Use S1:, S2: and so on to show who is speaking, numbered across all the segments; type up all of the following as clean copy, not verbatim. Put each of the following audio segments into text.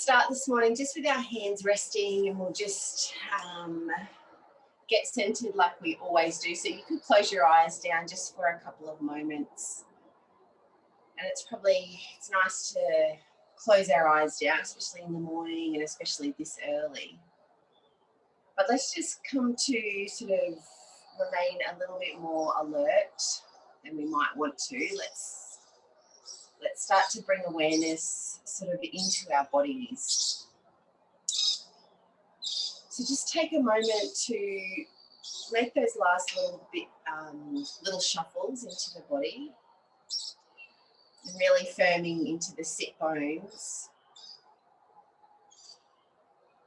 S1: start this morning just with our hands resting, and we'll just get centered like we always do. So you could close your eyes down just for a couple of moments. And it's nice to close our eyes down, especially in the morning and especially this early. But let's just come to sort of remain a little bit more alert than we might want to. Let's start to bring awareness sort of into our bodies. So just take a moment to make those last little shuffles into the body, and really firming into the sit bones.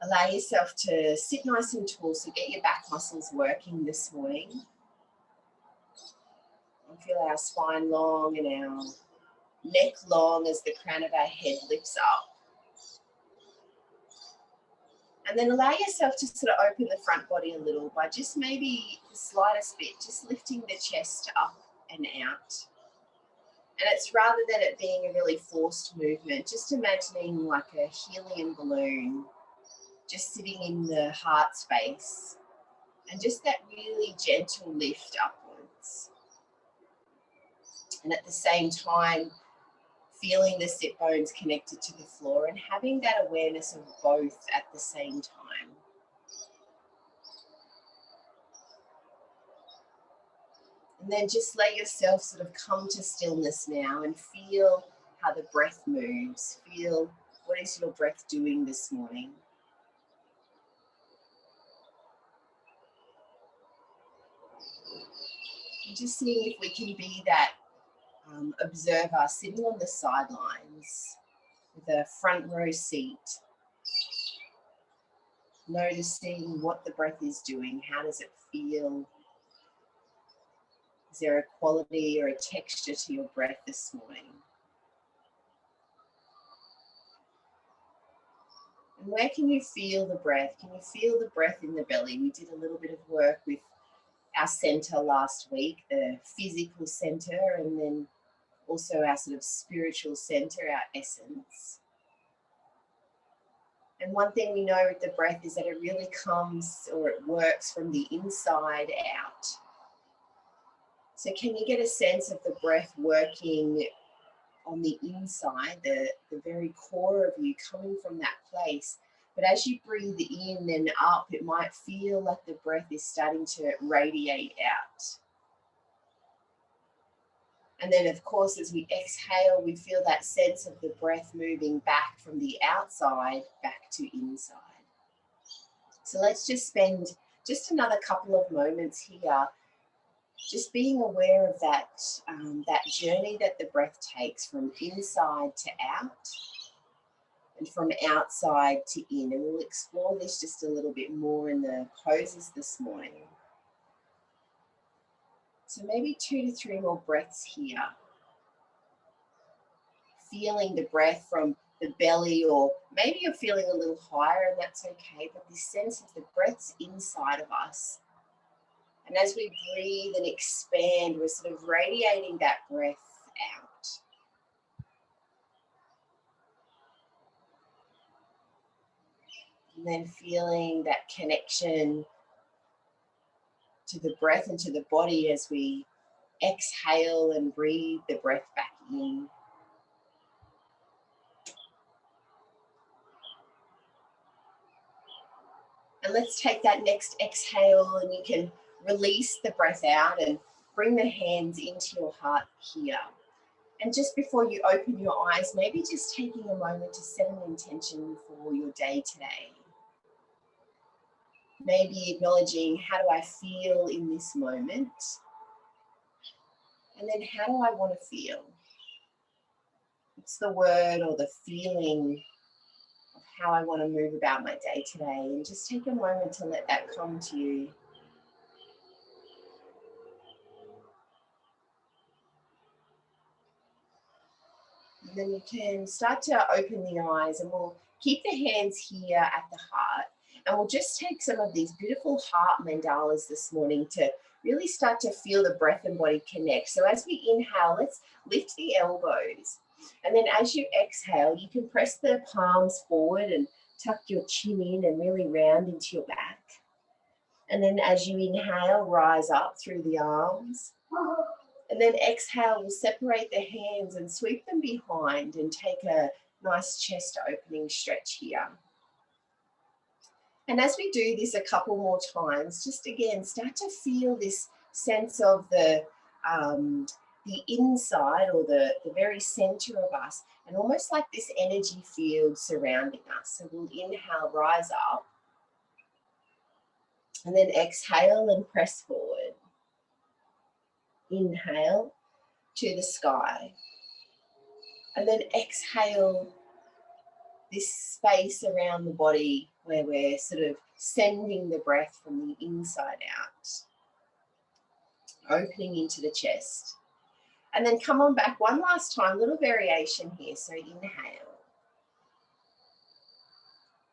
S1: Allow yourself to sit nice and tall, so get your back muscles working this morning. And feel our spine long and our neck long as the crown of our head lifts up. And then allow yourself to sort of open the front body a little by just maybe the slightest bit, just lifting the chest up and out. And it's rather than it being a really forced movement, just imagining like a helium balloon just sitting in the heart space, and just that really gentle lift upwards. And at the same time, feeling the sit bones connected to the floor and having that awareness of both at the same time. And then just let yourself sort of come to stillness now and feel how the breath moves. Feel what is your breath doing this morning. And just seeing if we can be that observer sitting on the sidelines with a front row seat, noticing what the breath is doing. How does it feel? Is there a quality or a texture to your breath this morning? And where can you feel the breath? Can you feel the breath in the belly? We did a little bit of work with our center last week, the physical center, and then also our sort of spiritual center, our essence. And one thing we know with the breath is that it really comes, or it works from the inside out. So can you get a sense of the breath working on the inside, the very core of you, coming from that place? But as you breathe in and up, it might feel like the breath is starting to radiate out. And then, of course, as we exhale, we feel that sense of the breath moving back from the outside back to inside. So let's just spend just another couple of moments here, just being aware of that, that journey that the breath takes from inside to out and from outside to in. And we'll explore this just a little bit more in the poses this morning. So maybe 2 to 3 more breaths here. Feeling the breath from the belly, or maybe you're feeling a little higher, and that's okay, but this sense of the breath's inside of us. And as we breathe and expand, we're sort of radiating that breath out. And then feeling that connection to the breath and to the body as we exhale and breathe the breath back in. And let's take that next exhale, and you can release the breath out and bring the hands into your heart here. And just before you open your eyes, maybe just taking a moment to set an intention for your day today. Maybe acknowledging, how do I feel in this moment? And then how do I want to feel? What's the word or the feeling of how I want to move about my day today? And just take a moment to let that come to you. And then you can start to open the eyes, and we'll keep the hands here at the heart. And we'll just take some of these beautiful heart mandalas this morning to really start to feel the breath and body connect. So as we inhale, let's lift the elbows. And then as you exhale, you can press the palms forward and tuck your chin in and really round into your back. And then as you inhale, rise up through the arms. And then exhale, we'll separate the hands and sweep them behind and take a nice chest opening stretch here. And as we do this a couple more times, just again, start to feel this sense of the inside or the very center of us, and almost like this energy field surrounding us. So we'll inhale, rise up, and then exhale and press forward. Inhale to the sky, and then exhale this space around the body where we're sort of sending the breath from the inside out, opening into the chest. And then come on back one last time, little variation here. So inhale,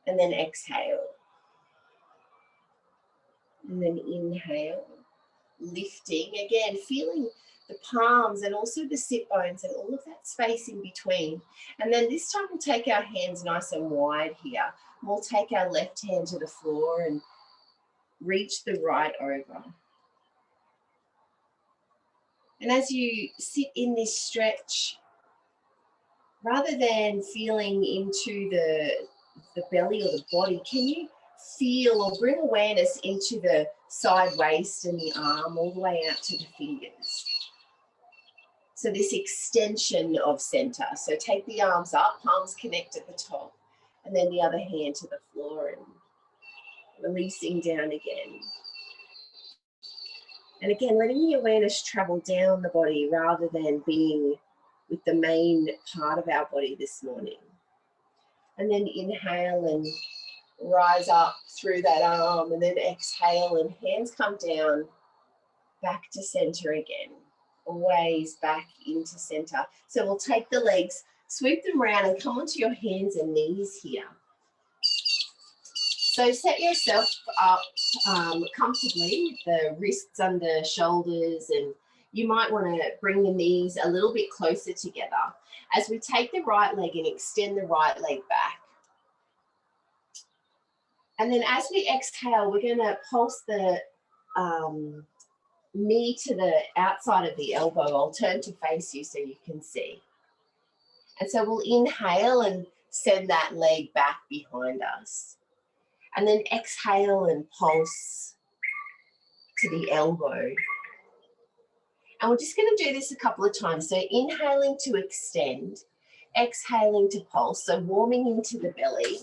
S1: and then exhale, and then inhale, lifting, again, feeling the palms and also the sit bones and all of that space in between. And then this time we'll take our hands nice and wide here. We'll take our left hand to the floor and reach the right over. And as you sit in this stretch, rather than feeling into the belly or the body, can you feel or bring awareness into the side waist and the arm all the way out to the fingers? So this extension of center. So take the arms up, palms connect at the top, and then the other hand to the floor and releasing down again. And again, letting the awareness travel down the body rather than being with the main part of our body this morning. And then inhale and rise up through that arm, and then exhale and hands come down, back to center again. Always back into center. So we'll take the legs, sweep them around and come onto your hands and knees here. So set yourself up comfortably with the wrists under shoulders, and you might want to bring the knees a little bit closer together as we take the right leg and extend the right leg back. And then as we exhale, we're going to pulse the knee to the outside of the elbow. I'll turn to face you so you can see. And so we'll inhale and send that leg back behind us. And then exhale and pulse to the elbow. And we're just going to do this a couple of times. So inhaling to extend, exhaling to pulse, so warming into the belly.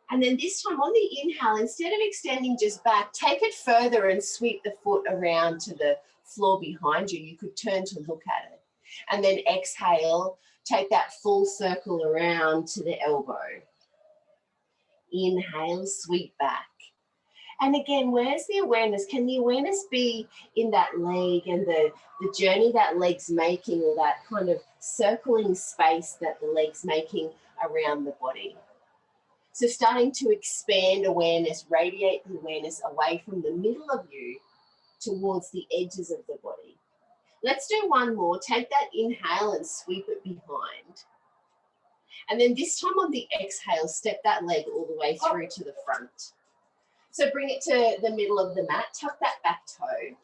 S1: And then this time on the inhale, instead of extending just back, take it further and sweep the foot around to the floor behind you. You could turn to look at it. And then exhale, take that full circle around to the elbow. Inhale, sweep back. And again, where's the awareness? Can the awareness be in that leg and the journey that leg's making, or that kind of circling space that the leg's making around the body? So starting to expand awareness, radiate the awareness away from the middle of you towards the edges of the body. Let's do one more. Take that inhale and sweep it behind. And then this time on the exhale, step that leg all the way through to the front. So bring it to the middle of the mat, tuck that back toe.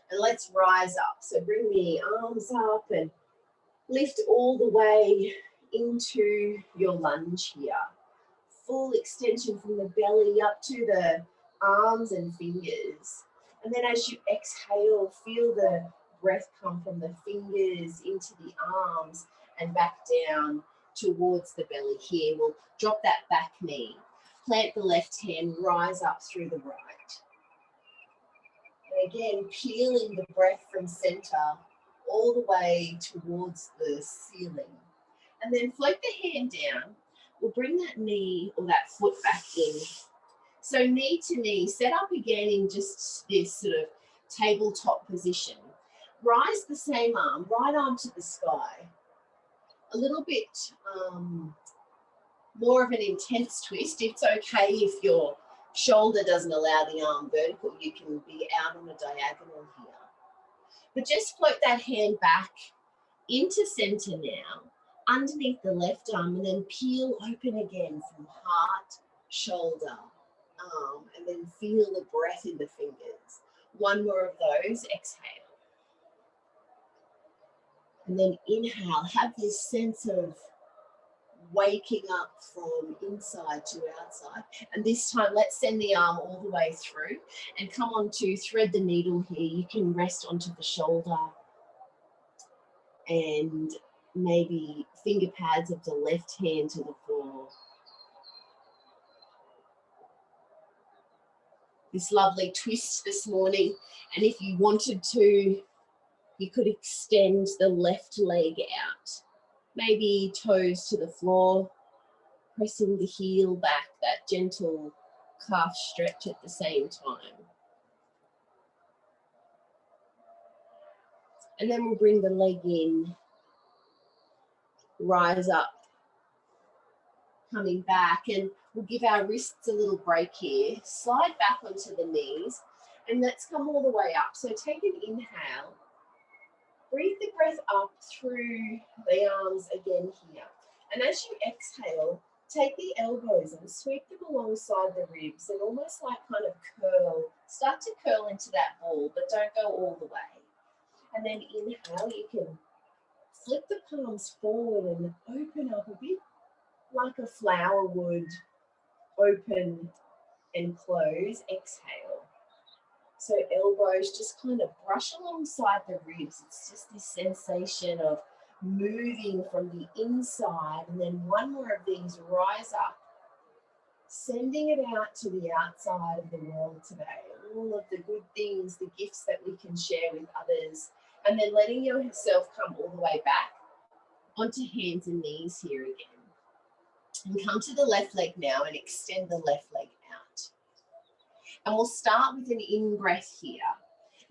S1: And let's rise up. So bring the arms up and lift all the way into your lunge here. Full extension from the belly up to the arms and fingers. And then as you exhale, feel the breath come from the fingers into the arms and back down towards the belly here. We'll drop that back knee. Plant the left hand, rise up through the right. And again, peeling the breath from center all the way towards the ceiling. And then float the hand down. We'll bring that knee or that foot back in. So knee to knee, set up again in just this sort of tabletop position. Rise the same arm, right arm to the sky. A little bit more of an intense twist. It's okay if your shoulder doesn't allow the arm vertical. You can be out on a diagonal here. But just float that hand back into center now, underneath the left arm, and then peel open again from heart, shoulder, arm, and then feel the breath in the fingers. One more of those, exhale. And then inhale, have this sense of waking up from inside to outside. And this time, let's send the arm all the way through and come on to thread the needle here. You can rest onto the shoulder and maybe finger pads of the left hand to the floor. This lovely twist this morning. And if you wanted to, you could extend the left leg out. Maybe toes to the floor, pressing the heel back, that gentle calf stretch at the same time. And then we'll bring the leg in, rise up, coming back, and we'll give our wrists a little break here. Slide back onto the knees, and let's come all the way up. So take an inhale, breathe the breath up through the arms again here. And as you exhale, take the elbows and sweep them alongside the ribs and almost like kind of curl. Start to curl into that ball, but don't go all the way. And then inhale, you can flip the palms forward and open up a bit like a flower would open and close. Exhale. So elbows just kind of brush alongside the ribs. It's just this sensation of moving from the inside, and then one more of these, rise up, sending it out to the outside of the world today. All of the good things, the gifts that we can share with others, and then letting yourself come all the way back onto hands and knees here again. And come to the left leg now and extend the left leg out. And we'll start with an in-breath here.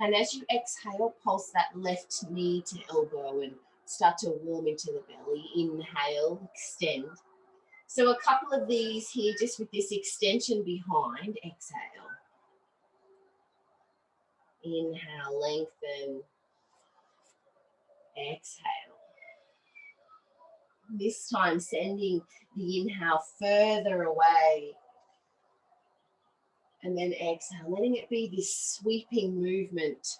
S1: And as you exhale, pulse that left knee to elbow and start to warm into the belly. Inhale, extend. So a couple of these here, just with this extension behind. Exhale. Inhale, lengthen. Exhale. This time, sending the inhale further away. And then exhale, letting it be this sweeping movement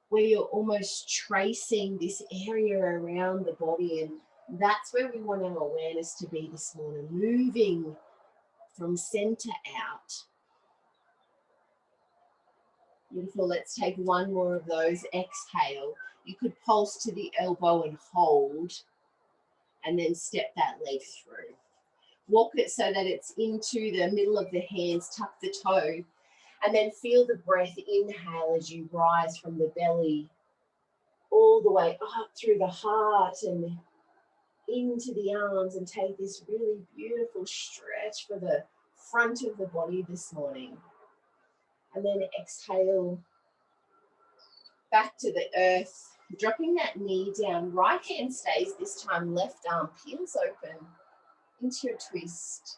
S1: where you're almost tracing this area around the body, and that's where we want our awareness to be this morning, moving from center out. Beautiful. Let's take one more of those. Exhale. You could pulse to the elbow and hold, and then step that leg through. Walk it so that it's into the middle of the hands, tuck the toe, and then feel the breath. Inhale as you rise from the belly all the way up through the heart and into the arms, and take this really beautiful stretch for the front of the body this morning. And then exhale back to the earth, dropping that knee down. Right hand stays this time, left arm peels open into your twist.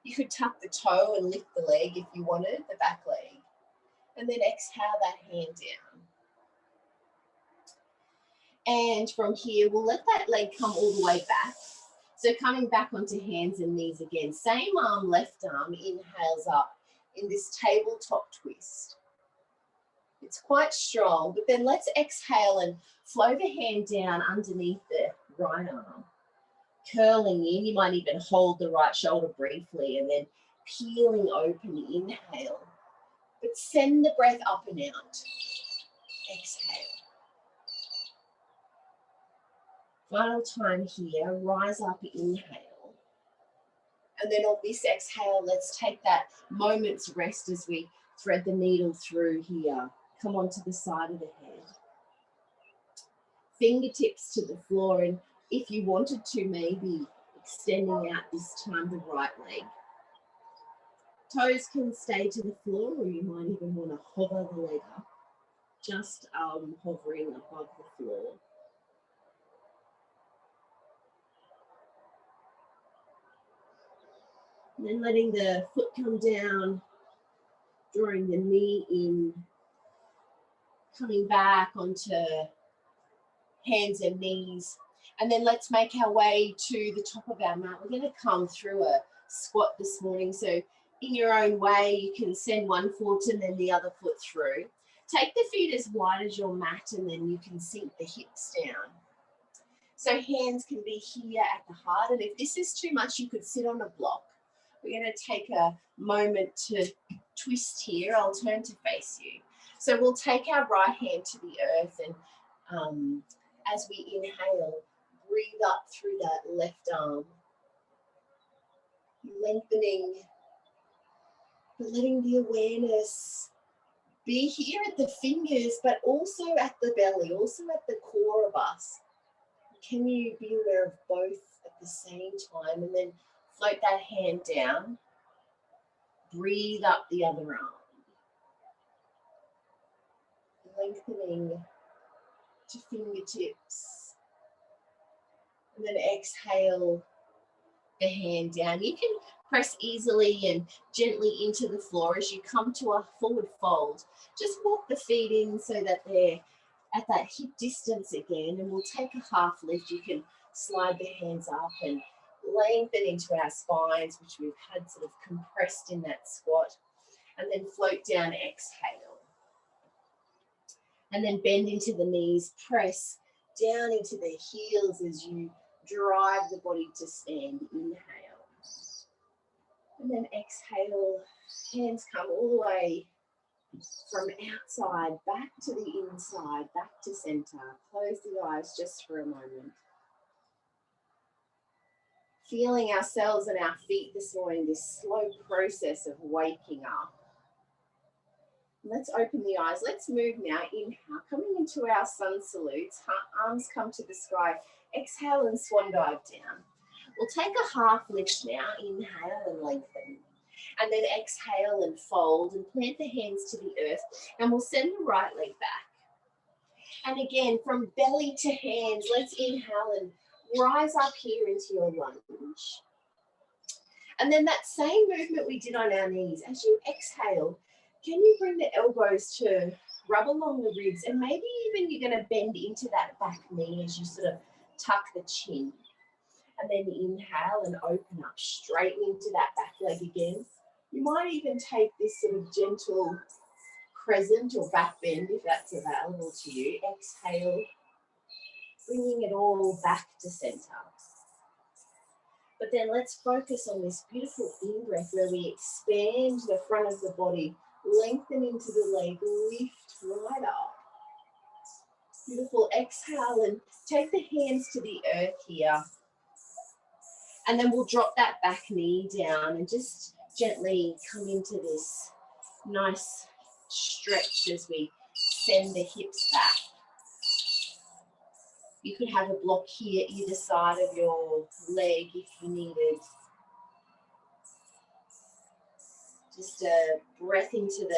S1: You could tuck the toe and lift the leg if you wanted, the back leg. And then exhale that hand down. And from here, we'll let that leg come all the way back. So coming back onto hands and knees again. Same arm, left arm, inhales up in this tabletop twist. It's quite strong, but then let's exhale and flow the hand down underneath the right arm. Curling in, you might even hold the right shoulder briefly and then peeling open, inhale. But send the breath up and out. Exhale. Final time here, rise up, inhale. And then on this exhale, let's take that moment's rest as we thread the needle through here. Come onto the side of the head. Fingertips to the floor, and if you wanted to, maybe extending out this time the right leg. Toes can stay to the floor, or you might even want to hover the leg up, just hovering above the floor. And then letting the foot come down, drawing the knee in, coming back onto hands and knees. And then let's make our way to the top of our mat. We're going to come through a squat this morning. So in your own way, you can send one foot and then the other foot through. Take the feet as wide as your mat and then you can sink the hips down. So hands can be here at the heart. And if this is too much, you could sit on a block. We're going to take a moment to twist here. I'll turn to face you. So we'll take our right hand to the earth and as we inhale, breathe up through that left arm, lengthening, letting the awareness be here at the fingers, but also at the belly, also at the core of us. Can you be aware of both at the same time? And then float that hand down, breathe up the other arm, lengthening to fingertips, and then exhale the hand down. You can press easily and gently into the floor as you come to a forward fold. Just walk the feet in so that they're at that hip distance again, and we'll take a half lift. You can slide the hands up and lengthen into our spines, which we've had sort of compressed in that squat, and then float down, exhale. And then bend into the knees, press down into the heels as you drive the body to stand. Inhale. And then exhale, hands come all the way from outside back to the inside, back to center. Close the eyes just for a moment. Feeling ourselves and our feet this morning, this slow process of waking up. Let's open the eyes. Let's move now. Inhale, coming into our sun salutes. Arms come to the sky. Exhale and swan dive down. We'll take a half lift now. Inhale and lengthen. And then exhale and fold and plant the hands to the earth. And we'll send the right leg back. And again, from belly to hands, let's inhale and rise up here into your lunge. And then that same movement we did on our knees. As you exhale, can you bring the elbows to rub along the ribs, and maybe even you're going to bend into that back knee as you sort of tuck the chin. And then inhale and open up, straighten into that back leg again. You might even take this sort of gentle crescent or back bend if that's available to you. Exhale, bringing it all back to center. But then let's focus on this beautiful in-breath where we expand the front of the body, lengthen into the leg, lift right up. Beautiful. Exhale and take the hands to the earth here. And then we'll drop that back knee down and just gently come into this nice stretch as we send the hips back. You could have a block here either side of your leg if you needed. Just a breath into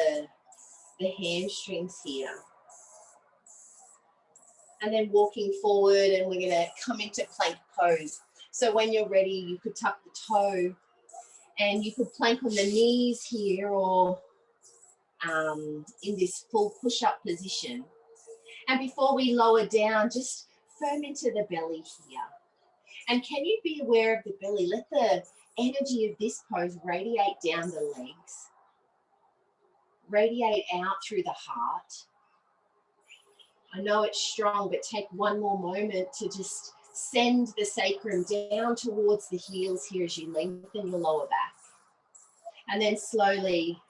S1: the hamstrings here. And then walking forward, and we're going to come into plank pose. So when you're ready, you could tuck the toe and you could plank on the knees here, or in this full push-up position. And before we lower down, just firm into the belly here. And can you be aware of the belly? Let the energy of this pose radiate down the legs, radiate out through the heart. I know it's strong, but take one more moment to just send the sacrum down towards the heels here as you lengthen your lower back. And then slowly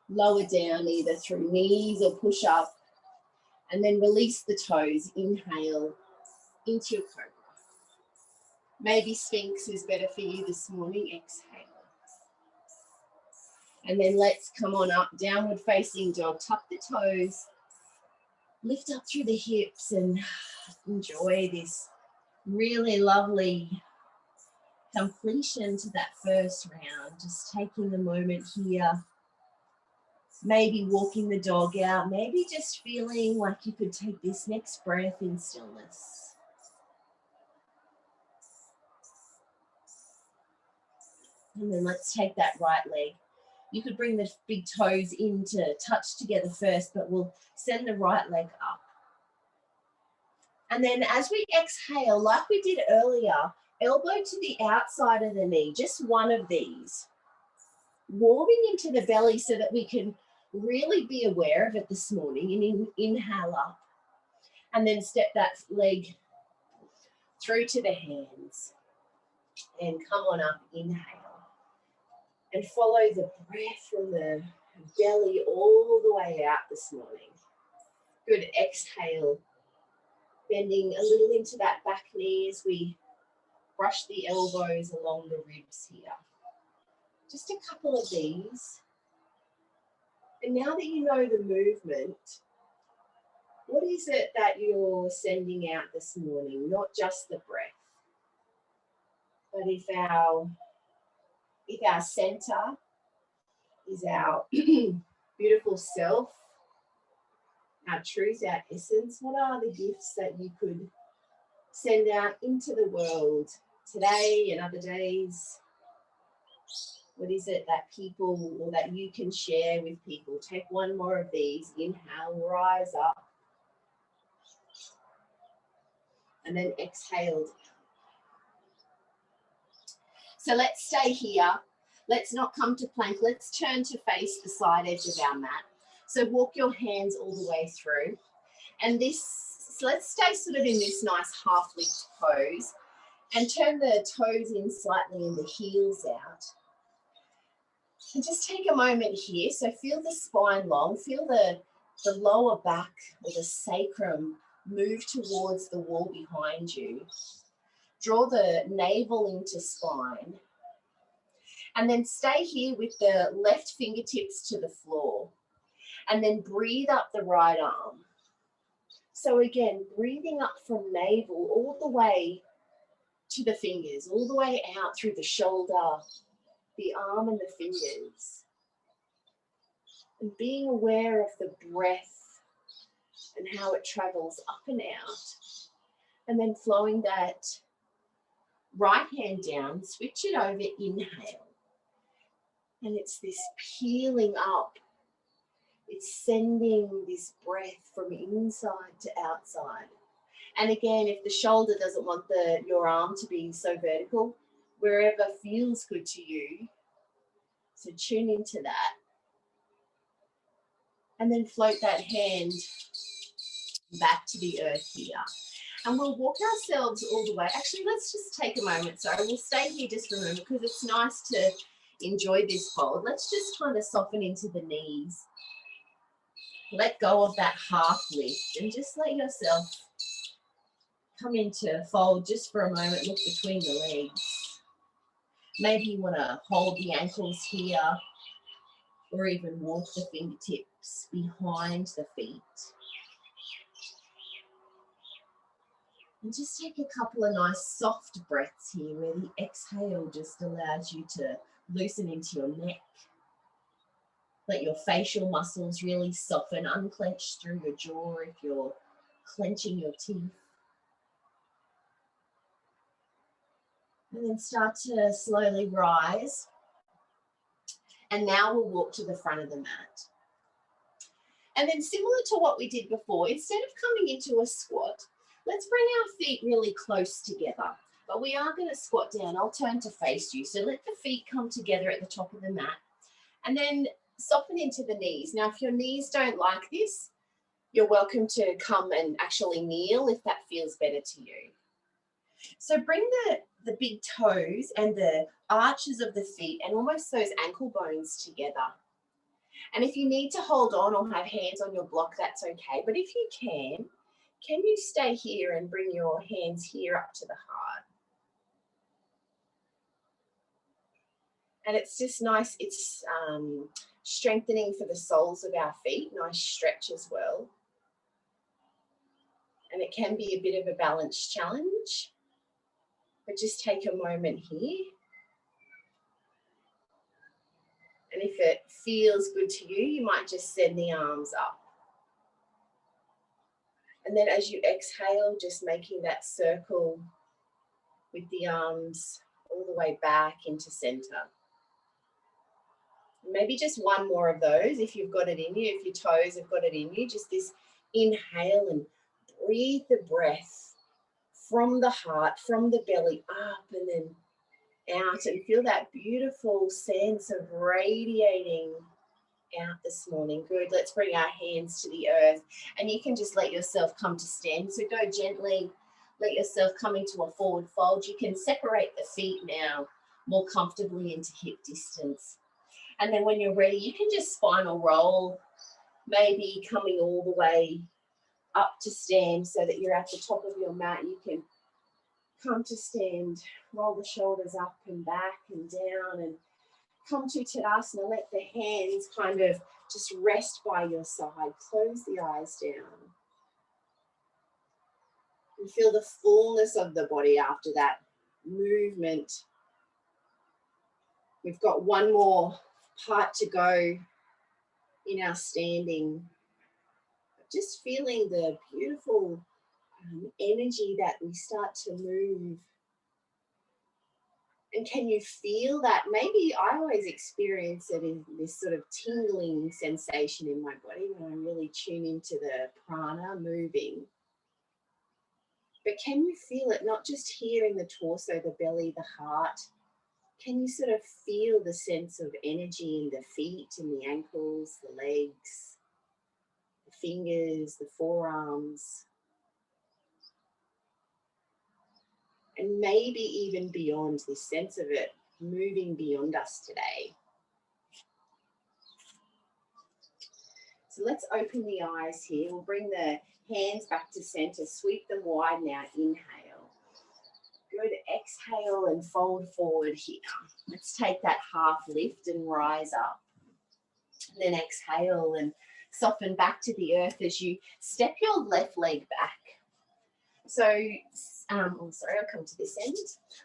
S1: lower down either through knees or push up. And then release the toes. Inhale into your cobra. Maybe Sphinx is better for you this morning. Exhale. And then let's come on up. Downward facing dog. Tuck the toes. Lift up through the hips and enjoy this really lovely completion to that first round. Just taking the moment here. Maybe walking the dog out. Maybe just feeling like you could take this next breath in stillness. And then let's take that right leg. You could bring the big toes in to touch together first, but we'll send the right leg up. And then as we exhale, like we did earlier, elbow to the outside of the knee, just one of these. Warming into the belly so that we can really be aware of it this morning. And inhale up. And then step that leg through to the hands. And come on up, inhale. And follow the breath from the belly all the way out this morning. Good, exhale. Bending a little into that back knee as we brush the elbows along the ribs here. Just a couple of these. And now that you know the movement, what is it that you're sending out this morning? Not just the breath, but if our center is our beautiful self, our truth, our essence, what are the gifts that you could send out into the world today and other days? What is it that people, or that you can share with people? Take one more of these. Inhale, rise up. And then exhale. So let's stay here. Let's not come to plank. Let's turn to face the side edge of our mat. So walk your hands all the way through. And so let's stay sort of in this nice half lift pose. And turn the toes in slightly and the heels out. And just take a moment here. So feel the spine long. Feel the lower back or the sacrum move towards the wall behind you. Draw the navel into spine. And then stay here with the left fingertips to the floor. And then breathe up the right arm. So again, breathing up from navel all the way to the fingers, all the way out through the shoulder, the arm and the fingers. And being aware of the breath and how it travels up and out. And then flowing that right hand down, switch it over, inhale. And it's this peeling up. It's sending this breath from inside to outside. And again, if the shoulder doesn't want your arm to be so vertical, wherever feels good to you, so tune into that. And then float that hand back to the earth here. And we'll walk ourselves all the way. Actually, let's just take a moment. So we'll stay here just for a moment because it's nice to enjoy this fold. Let's just kind of soften into the knees. Let go of that half lift and just let yourself come into fold just for a moment. Look between the legs. Maybe you want to hold the ankles here or even walk the fingertips behind the feet. And just take a couple of nice soft breaths here where the exhale just allows you to loosen into your neck. Let your facial muscles really soften, unclench through your jaw if you're clenching your teeth. And then start to slowly rise. And now we'll walk to the front of the mat. And then similar to what we did before, instead of coming into a squat, let's bring our feet really close together. But we are going to squat down. I'll turn to face you. So let the feet come together at the top of the mat. And then soften into the knees. Now, if your knees don't like this, you're welcome to come and actually kneel if that feels better to you. So bring the big toes and the arches of the feet and almost those ankle bones together. And if you need to hold on or have hands on your block, that's okay. But if you can you stay here and bring your hands here up to the heart? And it's just nice. It's strengthening for the soles of our feet. Nice stretch as well. And it can be a bit of a balance challenge. But just take a moment here. And if it feels good to you, you might just send the arms up. And then as you exhale, just making that circle with the arms all the way back into center. Maybe just one more of those if you've got it in you, if your toes have got it in you. Just this inhale and breathe the breath from the heart, from the belly, up and then out, and feel that beautiful sense of radiating out this morning. Good. Let's bring our hands to the earth, and you can just let yourself come to stand. So go gently, let yourself come into a forward fold. You can separate the feet now more comfortably into hip distance. And then when you're ready, you can just spinal roll, maybe coming all the way up to stand so that you're at the top of your mat. You can come to stand, roll the shoulders up and back and down, and come to Tadasana. Let the hands kind of just rest by your side. Close the eyes down. And feel the fullness of the body after that movement. We've got one more part to go in our standing. Just feeling the beautiful energy that we start to move. And can you feel that? Maybe I always experience it in this sort of tingling sensation in my body when I really tune into the prana moving. But can you feel it not just here in the torso, the belly, the heart? Can you sort of feel the sense of energy in the feet and the ankles, the legs, the fingers, the forearms? And maybe even beyond, this sense of it moving beyond us today. So let's open the eyes here. We'll bring the hands back to center, sweep them wide now, inhale. Good, exhale and fold forward here. Let's take that half lift and rise up. And then exhale and soften back to the earth as you step your left leg back. So, I'll come to this end.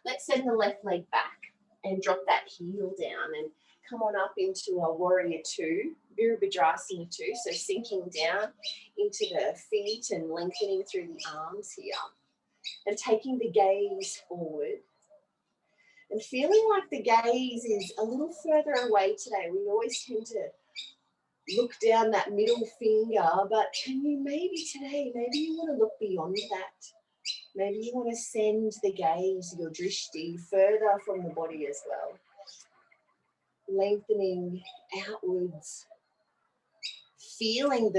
S1: Let's send the left leg back and drop that heel down and come on up into a warrior two, Virabhadrasana 2. So sinking down into the feet and lengthening through the arms here. And taking the gaze forward. And feeling like the gaze is a little further away today. We always tend to look down that middle finger, but can you maybe today, maybe you want to look beyond that. Maybe you want to send the gaze, your drishti, further from the body as well. Lengthening outwards. Feeling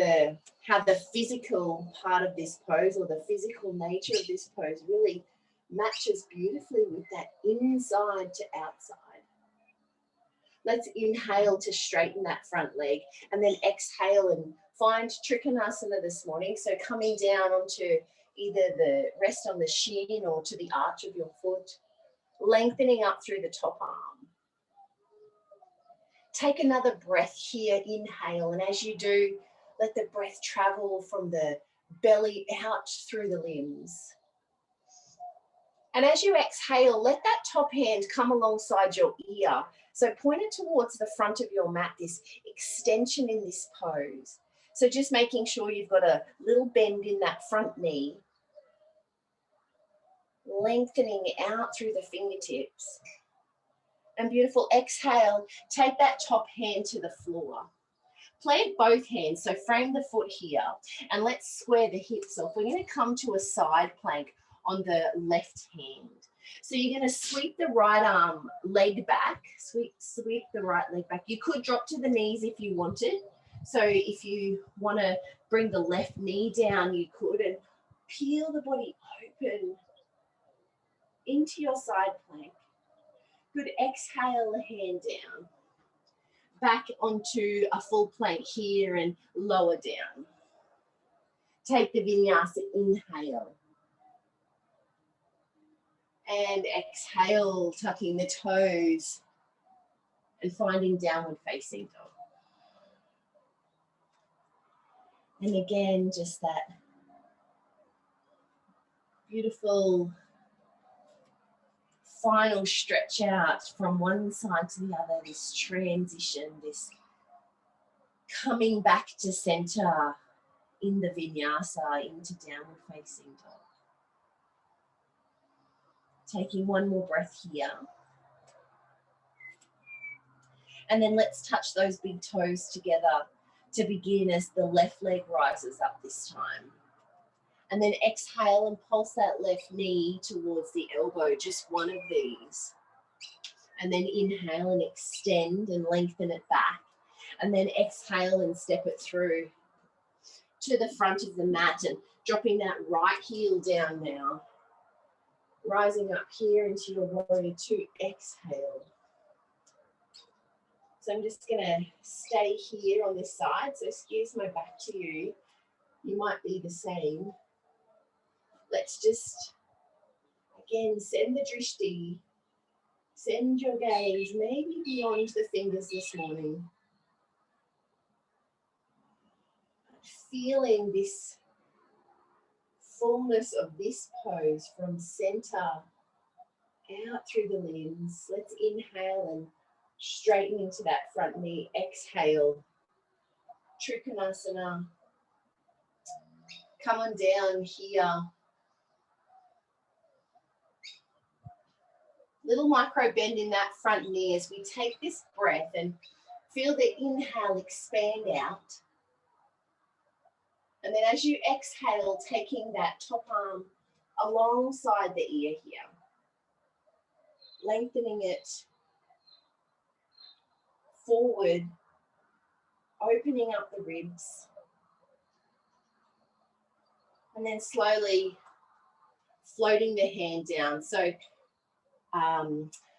S1: how the physical part of this pose or the physical nature of this pose really matches beautifully with that inside to outside. Let's inhale to straighten that front leg and then exhale and find Trikonasana this morning. So coming down onto either the rest on the shin or to the arch of your foot, lengthening up through the top arm. Take another breath here, inhale, and as you do, let the breath travel from the belly out through the limbs. And as you exhale, let that top hand come alongside your ear. So point it towards the front of your mat, this extension in this pose. So just making sure you've got a little bend in that front knee. Lengthening out through the fingertips. And beautiful, exhale, take that top hand to the floor. Plant both hands, so frame the foot here, and let's square the hips off. We're going to come to a side plank on the left hand. So you're going to sweep the right arm leg back, sweep the right leg back. You could drop to the knees if you wanted. So if you want to bring the left knee down, you could, and peel the body open into your side plank. Good, exhale the hand down. Back onto a full plank here and lower down. Take the vinyasa, inhale. And exhale, tucking the toes and finding downward facing dog. And again, just that beautiful final stretch out from one side to the other, this transition, this coming back to center in the vinyasa into downward facing dog. Taking one more breath here. And then let's touch those big toes together to begin as the left leg rises up this time. And then exhale and pulse that left knee towards the elbow, just one of these. And then inhale and extend and lengthen it back. And then exhale and step it through to the front of the mat and dropping that right heel down now. Rising up here into your warrior two, exhale. So I'm just going to stay here on this side. So excuse my back to you. You might be the same. Let's just, again, send the drishti. Send your gaze maybe beyond the fingers this morning. Feeling this fullness of this pose from center out through the limbs. Let's inhale and straighten into that front knee. Exhale. Trikonasana. Come on down here. Little micro bend in that front knee as we take this breath and feel the inhale expand out. And then as you exhale, taking that top arm alongside the ear here. Lengthening it forward, opening up the ribs. And then slowly floating the hand down. So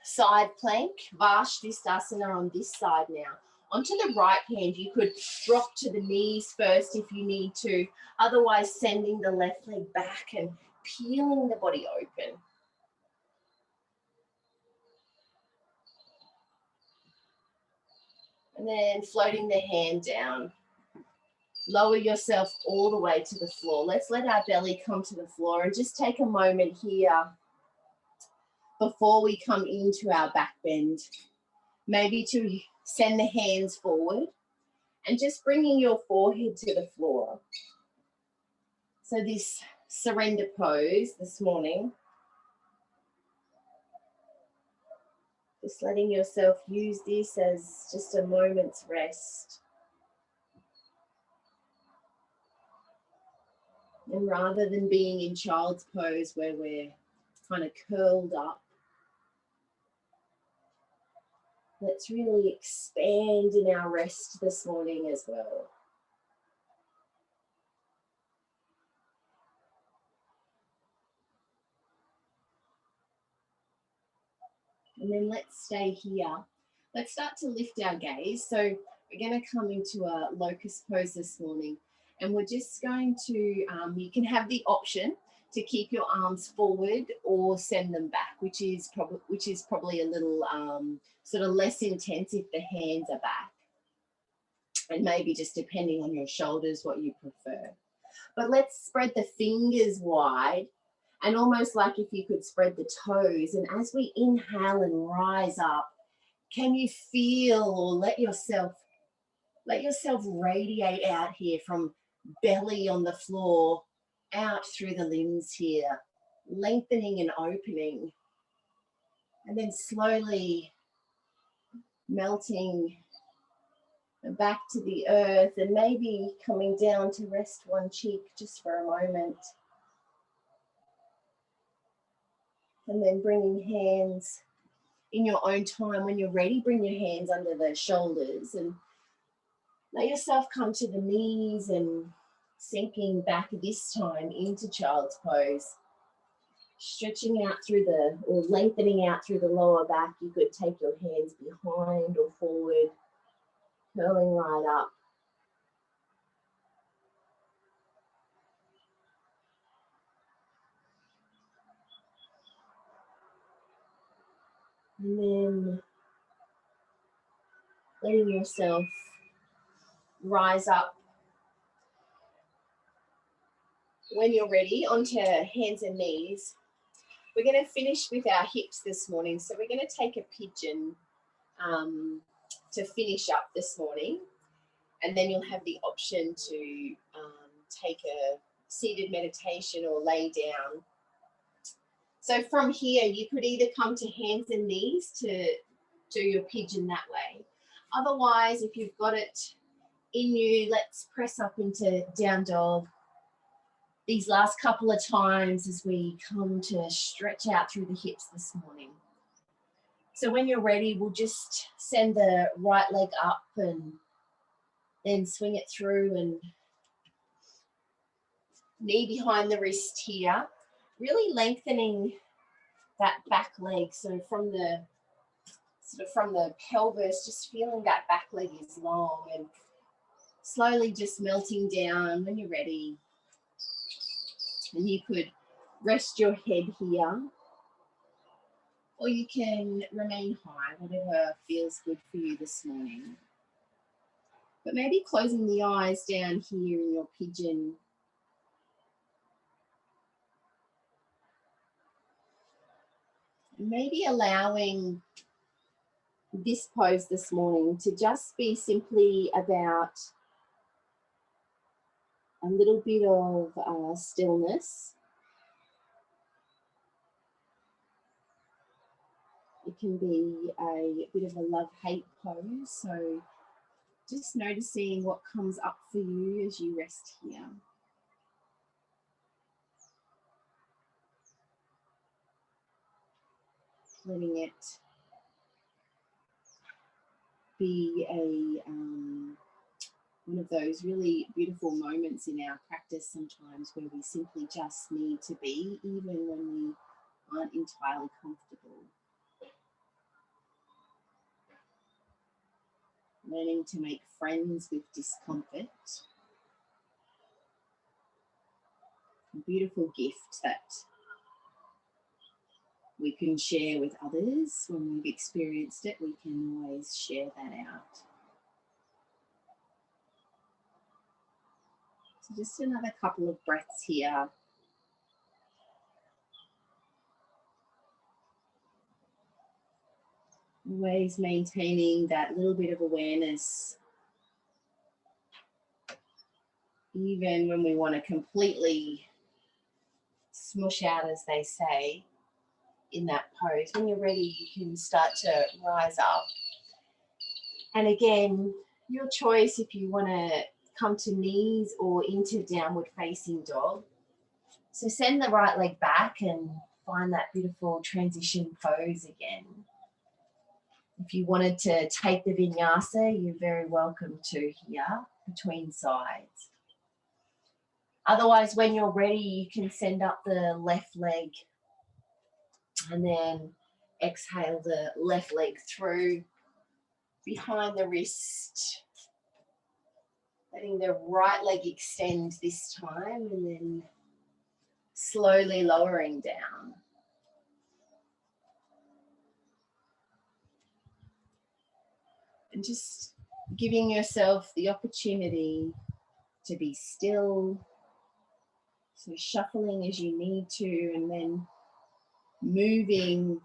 S1: side plank, Vashdhistasana on this side now. Onto the right hand, you could drop to the knees first if you need to. Otherwise, sending the left leg back and peeling the body open. And then floating the hand down. Lower yourself all the way to the floor. Let's let our belly come to the floor and just take a moment here before we come into our back bend. Maybe to send the hands forward and just bringing your forehead to the floor. So this surrender pose this morning. Just letting yourself use this as just a moment's rest. And rather than being in child's pose where we're kind of curled up, let's really expand in our rest this morning as well. And then let's stay here. Let's start to lift our gaze. So we're going to come into a locust pose this morning. And we're just going to, you can have the option to keep your arms forward or send them back, which is probably a little sort of less intense if the hands are back. And maybe just depending on your shoulders, what you prefer. But let's spread the fingers wide and almost like if you could spread the toes. And as we inhale and rise up, can you feel or let yourself radiate out here from belly on the floor, out through the limbs here, lengthening and opening. And then slowly melting back to the earth and maybe coming down to rest one cheek just for a moment. And then bringing hands in your own time. When you're ready, bring your hands under the shoulders and let yourself come to the knees and sinking back this time into child's pose. Stretching out through or lengthening out through the lower back. You could take your hands behind or forward, curling right up. And then letting yourself rise up. When you're ready, onto hands and knees. We're going to finish with our hips this morning. So we're going to take a pigeon to finish up this morning. And then you'll have the option to take a seated meditation or lay down. So from here, you could either come to hands and knees to do your pigeon that way. Otherwise, if you've got it in you, let's press up into down dog. these last couple of times as we come to stretch out through the hips this morning. So when you're ready, we'll just send the right leg up and then swing it through, and knee behind the wrist here, really lengthening that back leg. So from the pelvis, just feeling that back leg is long and slowly just melting down when you're ready. And you could rest your head here, or you can remain high, whatever feels good for you this morning. But maybe closing the eyes down here in your pigeon. Maybe allowing this pose this morning to just be simply about a little bit of stillness. It can be a bit of a love-hate pose, so just noticing what comes up for you as you rest here. Letting it be one of those really beautiful moments in our practice sometimes where we simply just need to be, even when we aren't entirely comfortable. Learning to make friends with discomfort. A beautiful gift that we can share with others. When we've experienced it, we can always share that out. So just another couple of breaths here. Always maintaining that little bit of awareness, even when we want to completely smush out, as they say, in that pose. When you're ready, you can start to rise up. And again, your choice if you want to come to knees or into downward facing dog. So send the right leg back and find that beautiful transition pose again. If you wanted to take the Vinyasa, you're very welcome to here between sides. Otherwise, when you're ready, you can send up the left leg and then exhale the left leg through behind the wrist. Letting the right leg extend this time and then slowly lowering down. And just giving yourself the opportunity to be still. So shuffling as you need to, and then moving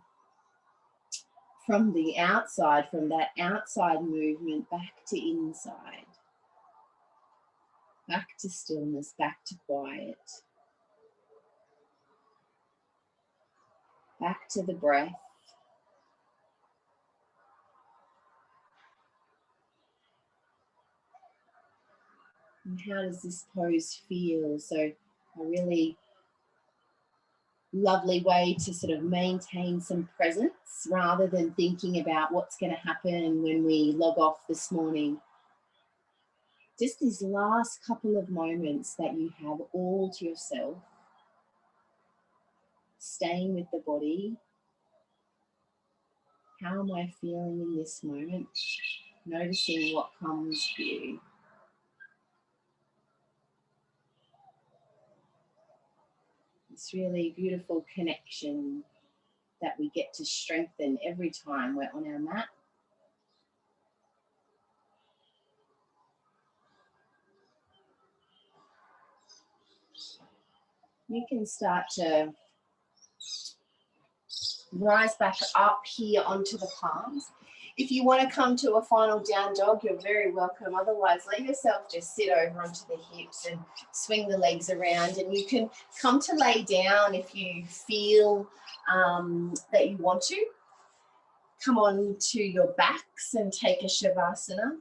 S1: from the outside, from that outside movement back to inside. Back to stillness, back to quiet. Back to the breath. And how does this pose feel? So a really lovely way to sort of maintain some presence rather than thinking about what's going to happen when we log off this morning. Just these last couple of moments that you have all to yourself, staying with the body. How am I feeling in this moment? Noticing what comes to you. This really beautiful connection that we get to strengthen every time we're on our mat. You can start to rise back up here onto the palms. If you want to come to a final down dog, you're very welcome. Otherwise, let yourself just sit over onto the hips and swing the legs around. And you can come to lay down if you feel that you want to. Come on to your backs and take a Shavasana.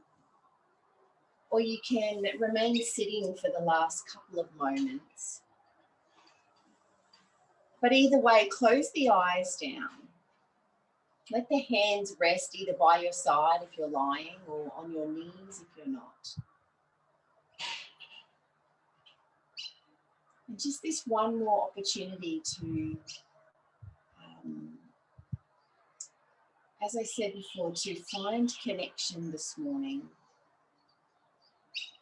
S1: Or you can remain sitting for the last couple of moments. But either way, close the eyes down. Let the hands rest either by your side if you're lying or on your knees if you're not. And just this one more opportunity to, as I said before, to find connection this morning.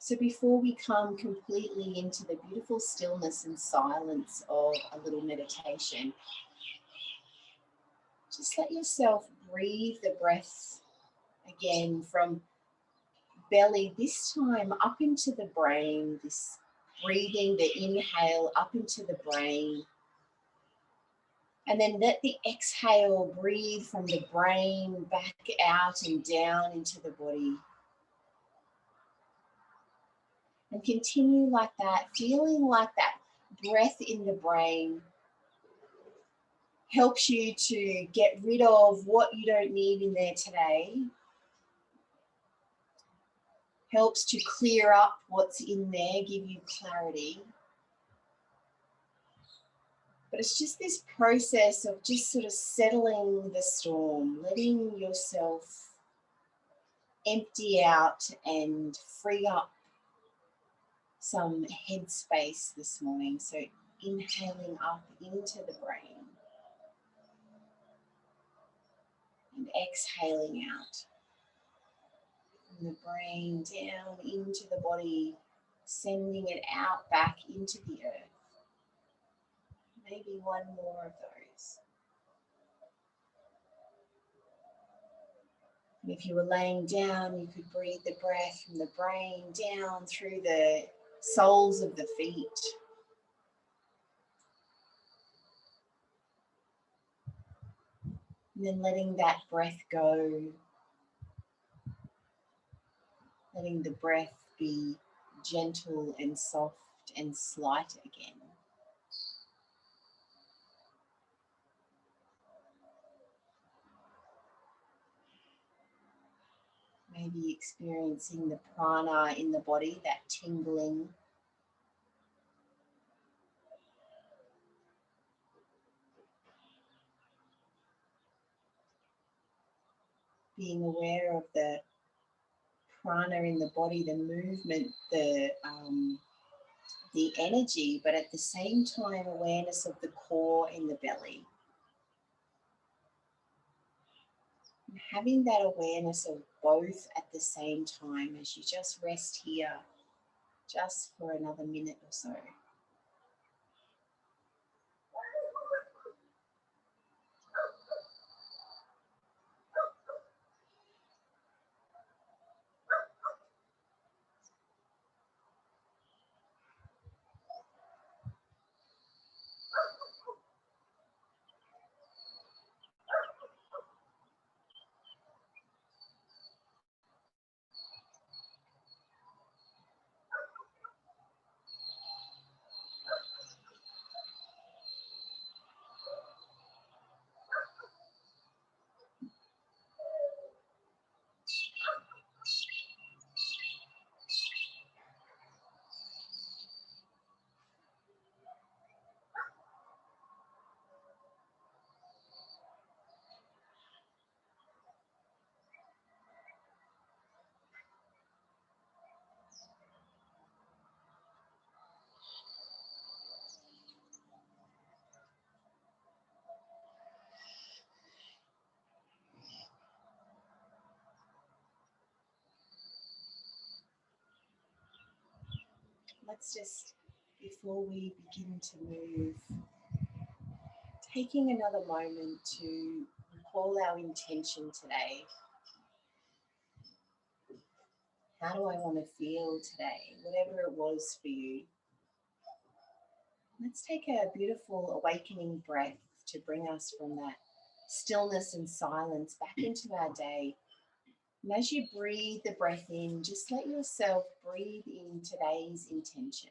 S1: So before we come completely into the beautiful stillness and silence of a little meditation, just let yourself breathe the breath again from belly, this time up into the brain, this breathing the inhale up into the brain. And then let the exhale breathe from the brain back out and down into the body. And continue like that, feeling like that breath in the brain helps you to get rid of what you don't need in there today. Helps to clear up what's in there, give you clarity. But it's just this process of just sort of settling the storm, letting yourself empty out and free up some headspace this morning. So inhaling up into the brain and exhaling out from the brain down into the body, sending it out back into the earth. Maybe one more of those. And if you were laying down, you could breathe the breath from the brain down through the soles of the feet. And then letting that breath go. Letting the breath be gentle and soft and slight again. Maybe experiencing the prana in the body, that tingling. Being aware of the prana in the body, the movement, the energy, but at the same time awareness of the core in the belly. And having that awareness of both at the same time as you just rest here, just for another minute or so. Let's just, before we begin to move, taking another moment to recall our intention today. How do I want to feel today? Whatever it was for you. Let's take a beautiful awakening breath to bring us from that stillness and silence back into our day. And as you breathe the breath in, just let yourself breathe in today's intention.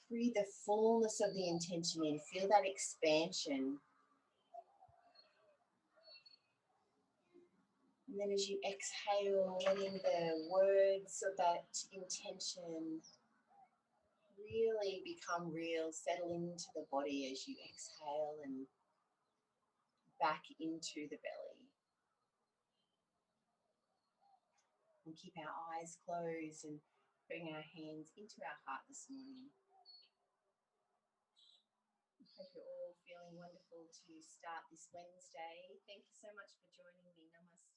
S1: Breathe the fullness of the intention in. Feel that expansion. And then as you exhale, letting the words of that intention really become real, settle into the body as you exhale and back into the belly. And keep our eyes closed and bring our hands into our heart this morning. I hope you're all feeling wonderful to start this Wednesday. Thank you so much for joining me. Namaste.